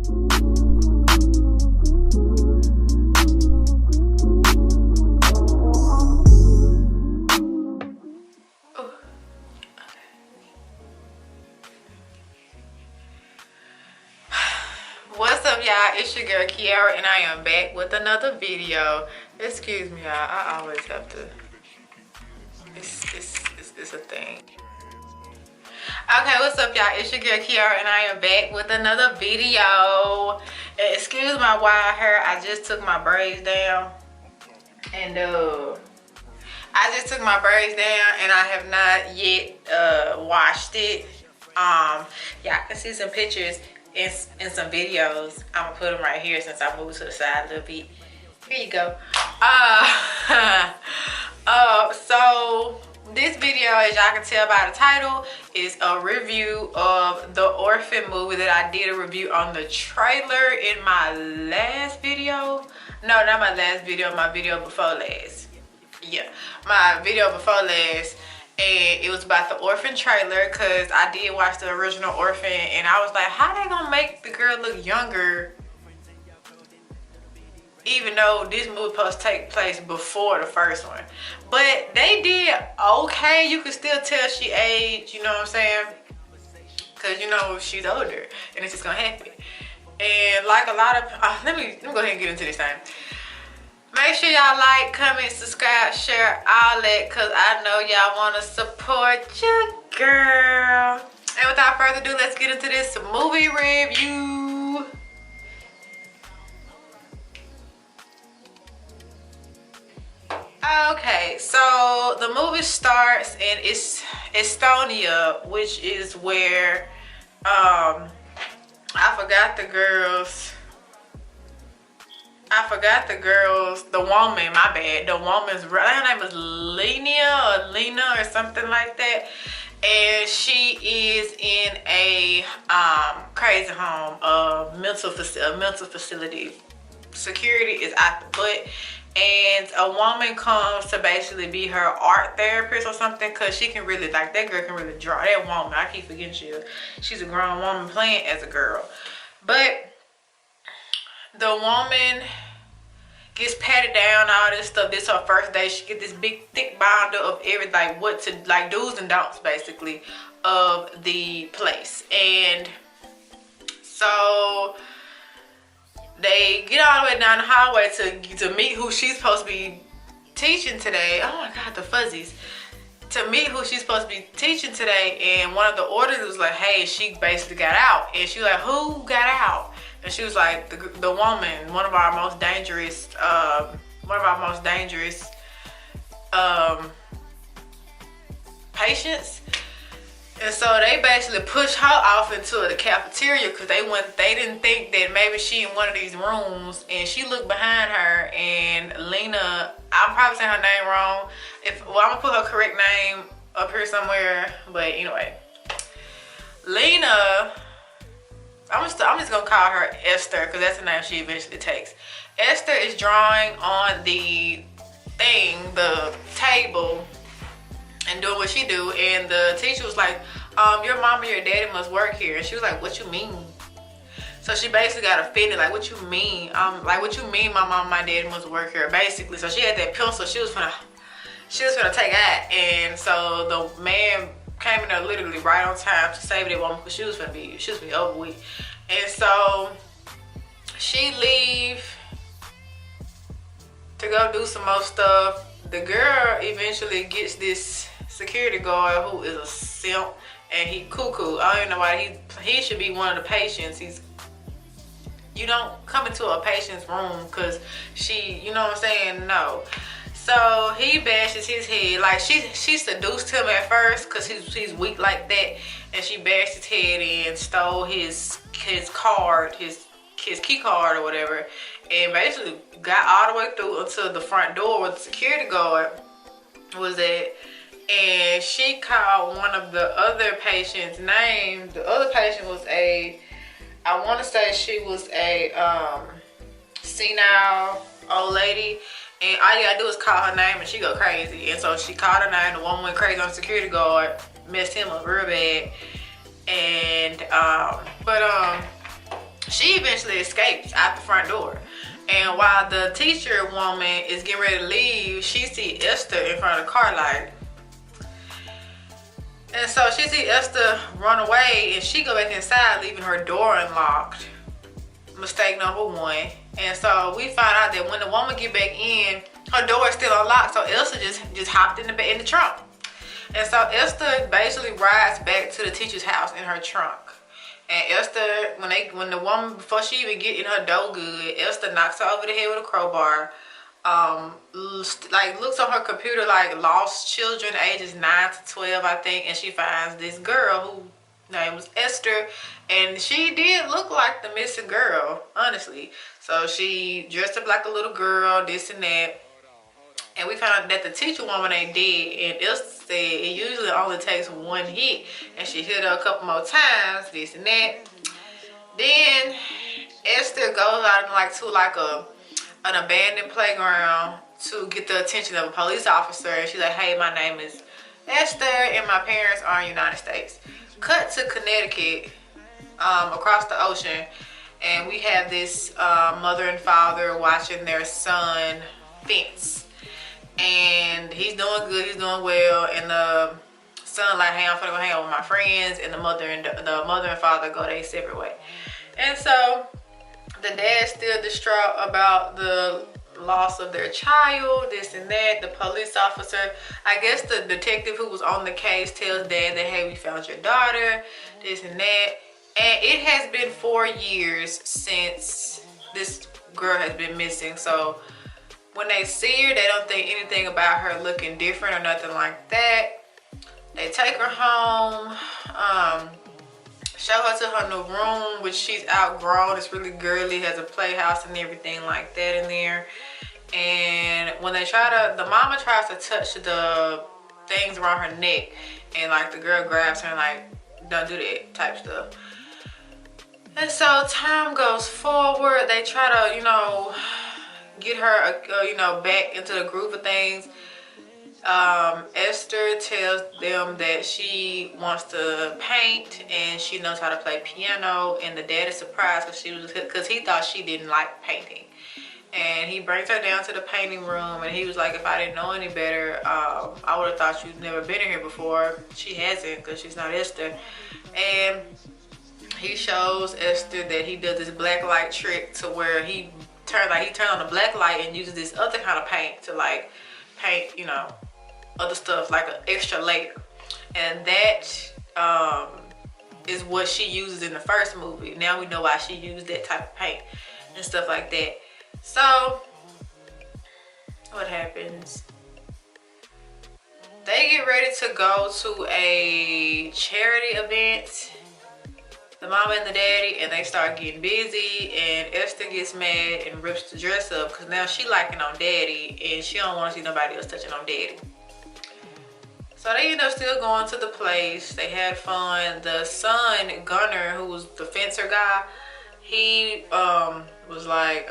What's up, y'all? It's your girl Kiara, and I am back with another video. Excuse me, y'all. I always have to. It's a thing. Okay, what's up, y'all? It's your girl Kiara, and I am back with another video. Excuse my wild hair. I just took my braids down, and I have not yet washed it. Y'all can see some pictures in some videos. I'm gonna put them right here since I moved to the side a little bit. Here you go. So this video, as y'all can tell by the title, is a review of the Orphan movie that I did a review on the trailer in my last video. No, not my last video, my video before last. Yeah, my video before last. And it was about the Orphan trailer, because I did watch the original Orphan, and I was like, how they gonna make the girl look younger even though this movie supposed to take place before the first one? But they did okay. You could still tell she aged, you know what I'm saying? Because you know she's older and it's just gonna happen. And like a lot of let me go ahead and get into this thing. Make sure y'all like, comment, subscribe, share, all that, because I know y'all want to support your girl. And without further ado, let's get into this movie review. Okay, so the movie starts in Estonia, which is where, I forgot the woman, my bad. The woman's, her name was Lena or something like that. And she is in a crazy home, a mental facility. Security is out the butt. And a woman comes to basically be her art therapist or something, because she can really, like, that girl can really draw. That woman, I keep forgetting she's a grown woman playing as a girl. But the woman gets patted down, all this stuff. This is her first day. She get this big thick binder of everything, like what to, like, do's and don'ts basically of the place. And so they get all the way down the hallway to meet who she's supposed to be teaching today. Oh my god, the fuzzies. To meet who she's supposed to be teaching today, and one of the orders was like, hey, she basically got out. And she was like, who got out? And she was like, the woman, one of our most dangerous patients. And so they basically pushed her off into the cafeteria, because they didn't think that maybe she in one of these rooms. And she looked behind her, and Lena, I'm probably saying her name wrong. I'm gonna put her correct name up here somewhere. But anyway, Lena, I'm just gonna call her Esther, because that's the name she eventually takes. Esther is drawing on the table, and doing what she do. And the teacher was like, your mom and your daddy must work here. And she was like, what you mean? So she basically got offended, like, what you mean? Like, what you mean my mom and my daddy must work here, basically? So she had that pencil, she was gonna take out. And so the man came in there literally right on time to save that woman, because she was gonna be over with. And so she leave to go do some more stuff. The girl eventually gets this security guard who is a simp, and he cuckoo. I don't even know why he should be one of the patients. You don't come into a patient's room because she, you know what I'm saying? No. So he bashes his head. Like, she seduced him at first because he's weak like that, and she bashed his head and stole his card, his key card or whatever, and basically got all the way through until the front door where the security guard was at. And she called one of the other patients' name. The other patient was I want to say she was a senile old lady. And all you gotta do is call her name and she go crazy. And so she called her name. The woman went crazy on the security guard, messed him up real bad. And She eventually escapes out the front door. And while the teacher woman is getting ready to leave, she sees Esther in front of the car light. And so she sees Esther run away, and she go back inside, leaving her door unlocked. Mistake number one. And so we find out that when the woman get back in, her door is still unlocked. So Esther just hopped in the trunk. And so Esther basically rides back to the teacher's house in her trunk. And Esther, when the woman, before she even get in her door good, Esther knocks her over the head with a crowbar. Like looks on her computer like lost children ages 9 to 12, I think, and she finds this girl who name was Esther, and she did look like the missing girl, honestly. So she dressed up like a little girl, this and that. And we found out that the teacher woman ain't dead, and Esther said it usually only takes one hit, and she hit her a couple more times, this and that. Then Esther goes out to an abandoned playground to get the attention of a police officer, and she's like, hey, my name is Esther, and my parents are in the United States. Cut to Connecticut, across the ocean, and we have this mother and father watching their son fence. And he's doing good, he's doing well, and the son like, hey, I'm finna go hang out with my friends, and the mother and father go their separate way. And so the dad's still distraught about the loss of their child, this and that. The police officer, I guess the detective who was on the case, tells dad that, hey, we found your daughter, this and that. And it has been 4 years since this girl has been missing. So when they see her, they don't think anything about her looking different or nothing like that. They take her home, show her to her new room, which she's outgrown. It's really girly, has a playhouse and everything like that in there. And when they the mama tries to touch the things around her neck, and like the girl grabs her and like, don't do that type stuff. And so time goes forward. They try to, get her, back into the groove of things. Esther tells them that she wants to paint and she knows how to play piano, and the dad is surprised because he thought she didn't like painting. And he brings her down to the painting room, and he was like, if I didn't know any better, I would have thought you'd never been in here before. She hasn't, because she's not Esther. And he shows Esther that he does this black light trick to where he turns on the black light and uses this other kind of paint to like paint, other stuff, like an extra layer. And that is what she uses in the first movie. Now we know why she used that type of paint and stuff like that. So what happens? They get ready to go to a charity event, the mama and the daddy, and they start getting busy, and Esther gets mad and rips the dress up because now she liking on daddy and she don't want to see nobody else touching on daddy. So they end up still going to the place. They had fun. The son, Gunner, who was the fencer guy, he was like,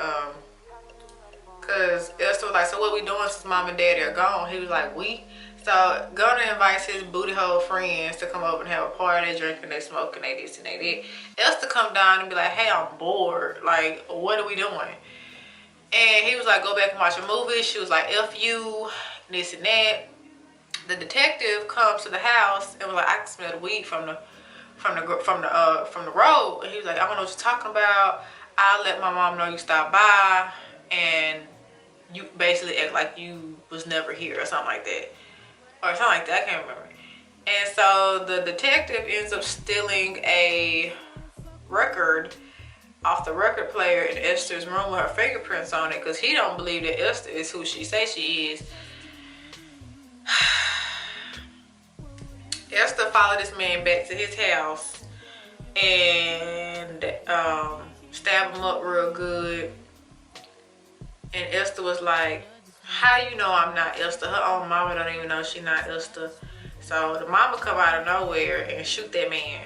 because Esther was like, so what we doing since mom and daddy are gone? He was like, we? So Gunner invites his booty hole friends to come over and have a party. They drinking, they smoking, they this and they that. Esther come down and be like, hey, I'm bored. Like, what are we doing? And he was like, go back and watch a movie. She was like, F you, this and that. The detective comes to the house and was like, I can smell the weed from the road. And he was like, I don't know what you're talking about. I'll let my mom know you stopped by and you basically act like you was never here or something like that. Or something like that, I can't remember. And so the detective ends up stealing a record off the record player in Esther's room with her fingerprints on it, because he don't believe that Esther is who she says she is. Esther followed this man back to his house and stabbed him up real good. And Esther was like, how do you know I'm not Esther? Her own mama don't even know she's not Esther. So the mama come out of nowhere and shoot that man.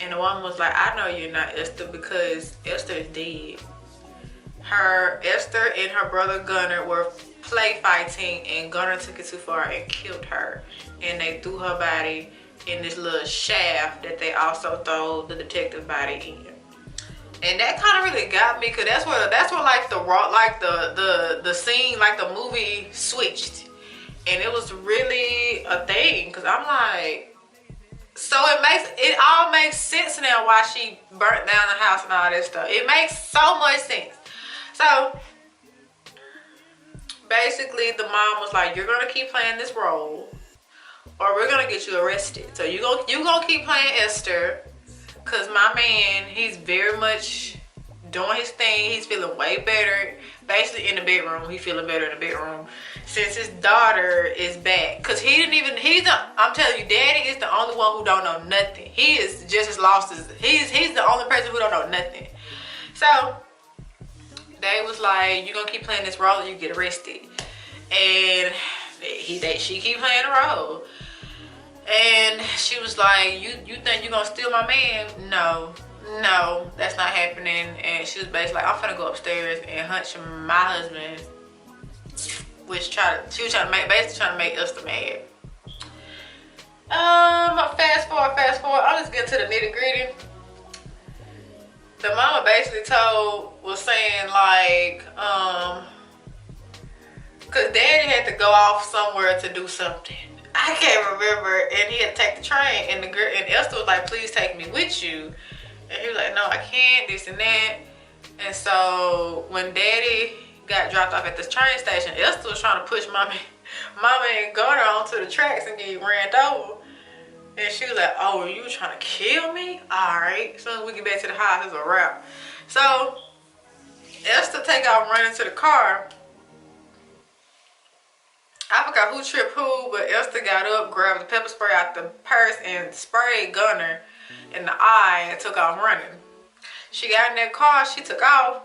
And the woman was like, I know you're not Esther because Esther is dead. Esther and her brother Gunner were play fighting, and Gunner took it too far and killed her. And they threw her body in this little shaft that they also throw the detective body in. And that kind of really got me, cause that's where like the scene, like the movie switched, and it was really a thing. Cause I'm like, so it all makes sense now why she burnt down the house and all that stuff. It makes so much sense. So basically, the mom was like, "You're gonna keep playing this role, or we're gonna get you arrested. So you gonna keep playing Esther." Cause my man, he's very much doing his thing. He's feeling way better. Basically in the bedroom, he's feeling better in the bedroom since his daughter is back. Cause I'm telling you, Daddy is the only one who don't know nothing. He is just as lost as he's the only person who don't know nothing. So they was like, "You gonna keep playing this role, or you get arrested." And she keep playing the role. And she was like, you think you're gonna steal my man? No, that's not happening. And she was basically like, "I'm finna go upstairs and hunch my husband," which she was trying to make Esther mad. Fast forward. I'm just getting to the nitty gritty. The mama basically was saying like, cause Daddy had to go off somewhere to do something. I can't remember, and he had to take the train, and Esther was like, "Please take me with you," and he was like, "No, I can't, this and that." And so when Daddy got dropped off at this train station, Esther was trying to push Mama and Garner onto the tracks and get ran over, and she was like, "Oh, you trying to kill me? All right, as soon as we get back to the house, it's a wrap." So Esther take off running to the car. I forgot who tripped who, but Esther got up, grabbed the pepper spray out the purse, and sprayed Gunner in the eye and took off running. She got in that car, she took off,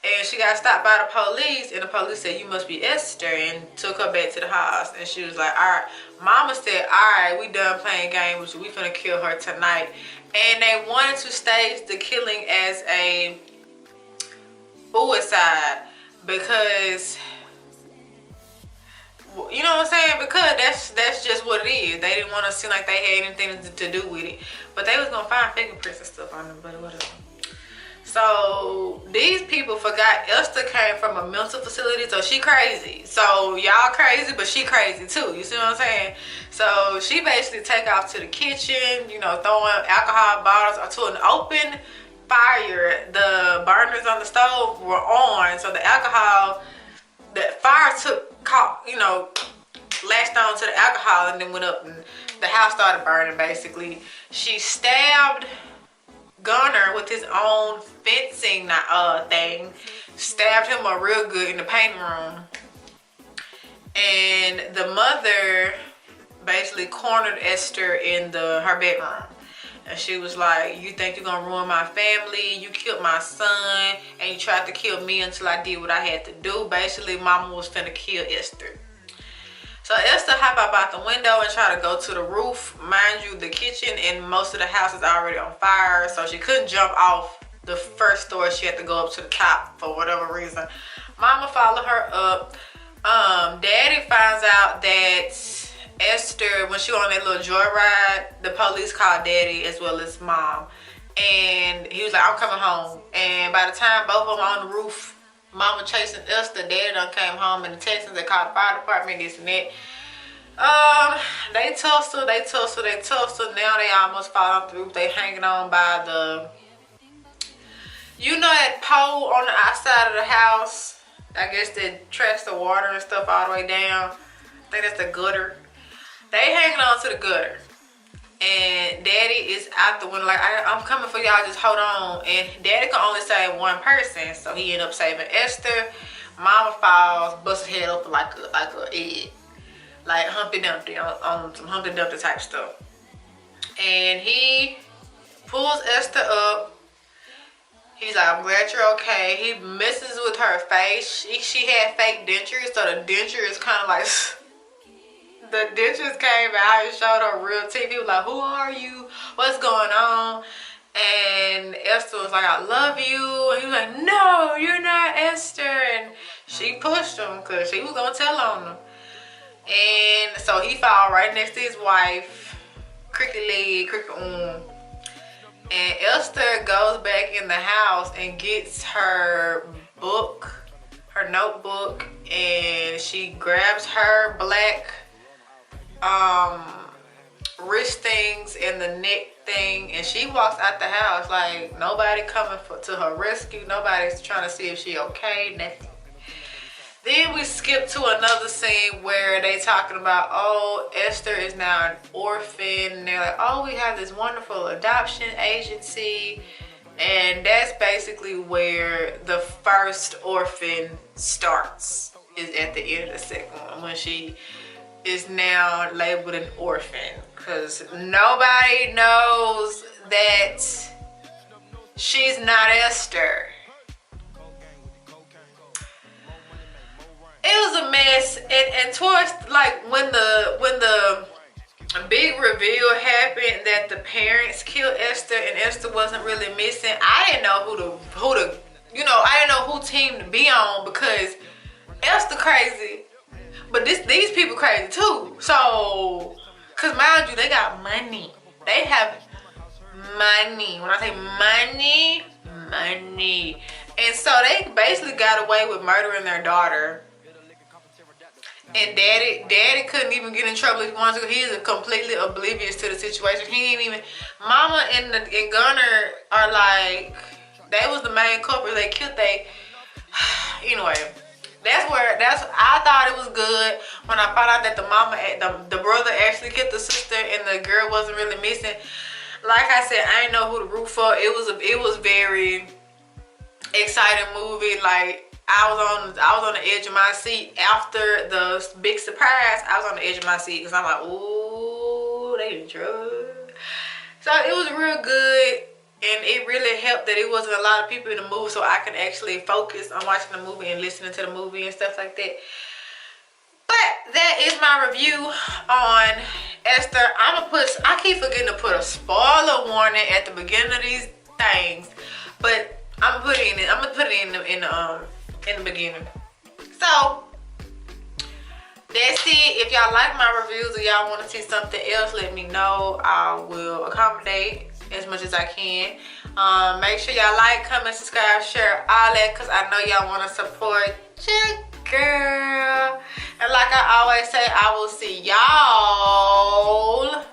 and she got stopped by the police, and the police said, "You must be Esther," and took her back to the house. And she was like, "All right." Mama said, "All right, we done playing games. We finna kill her tonight." And they wanted to stage the killing as a suicide because, you know what I'm saying? Because that's just what it is. They didn't want to seem like they had anything to do with it. But they was going to find fingerprints and stuff on them, but whatever. So these people forgot Esther came from a mental facility, so she crazy. So y'all crazy, but she crazy too. You see what I'm saying? So she basically take off to the kitchen, you know, throwing alcohol bottles to an open fire. The burners on the stove were on, so the fire caught, you know, latched on to the alcohol and then went up and the house started burning basically. She stabbed Gunner with his own fencing thing. Stabbed him up real good in the painting room. And the mother basically cornered Esther in her bedroom. And she was like, "You think you're gonna ruin my family? You killed my son and you tried to kill me until I did what I had to do." Basically, Mama was finna kill Esther. So Esther hop up out the window and try to go to the roof. Mind you, the kitchen and most of the house is already on fire, so she couldn't jump off the first story. She had to go up to the top for whatever reason. Mama followed her up. Daddy finds out that Esther, when she was on that little joyride, the police called Daddy as well as Mom. And he was like, "I'm coming home." And by the time both of them on the roof, Mama chasing Esther, Daddy done came home, and the Texans, they called the fire department, this and that. They tussle. Now they almost fall off the roof. They hanging on by the, you know, that pole on the outside of the house. I guess that tracks the water and stuff all the way down. I think that's the gutter. They hanging on to the gutter. And Daddy is out the window like, "I'm coming for y'all, just hold on." And Daddy can only save one person, so he ended up saving Esther. Mama falls, busts her head up like a egg, like Humpty Dumpty on some Humpty Dumpty type stuff. And he pulls Esther up. He's like, "I'm glad you're okay." He messes with her face. She had fake dentures, so the denture is kind of like. The dentures came out and showed her real teeth. He was like, "Who are you? What's going on?" And Esther was like, "I love you." And he was like, "No, you're not Esther." And she pushed him because she was going to tell on him. And so he fell right next to his wife. Cricket leg, cricket arm. And Esther goes back in the house and gets her book, her notebook, and she grabs her black wrist things and the neck thing, and she walks out the house like nobody coming to her rescue. Nobody's trying to see if she okay, nothing. Then we skip to another scene where they talking about, oh, Esther is now an orphan. And they're like, oh, we have this wonderful adoption agency. And that's basically where the first orphan starts, is at the end of the second one, when she is now labeled an orphan. Because nobody knows that she's not Esther. It was a mess, and towards like when the big reveal happened that the parents killed Esther and Esther wasn't really missing, I didn't know who to I didn't know who team to be on, because Esther crazy, but these people crazy too. So, cause mind you, they got money. They have money. When I say money. And so they basically got away with murdering their daughter. And daddy couldn't even get in trouble if he wanted to. He is completely oblivious to the situation. He ain't even, Mama and Gunner are like, they was the main culprit. They killed anyway. I thought it was good when I found out that the brother actually killed the sister and the girl wasn't really missing. Like I said, I didn't know who to root for. It was very exciting movie. Like, I was on the edge of my seat after the big surprise. I was on the edge of my seat because I'm like, ooh, they did drugs. So it was real good, and it really helped that it wasn't a lot of people in the movie, so I can actually focus on watching the movie and listening to the movie and stuff like that. But that is my review on Esther. I keep forgetting to put a spoiler warning at the beginning of these things, but I'm gonna put it in the beginning. So that's it. If y'all like my reviews or y'all want to see something else, let me know. I will accommodate as much as I can. Make sure y'all like, comment, subscribe, share, all that, because I know y'all want to support your girl. And like I always say, I will see y'all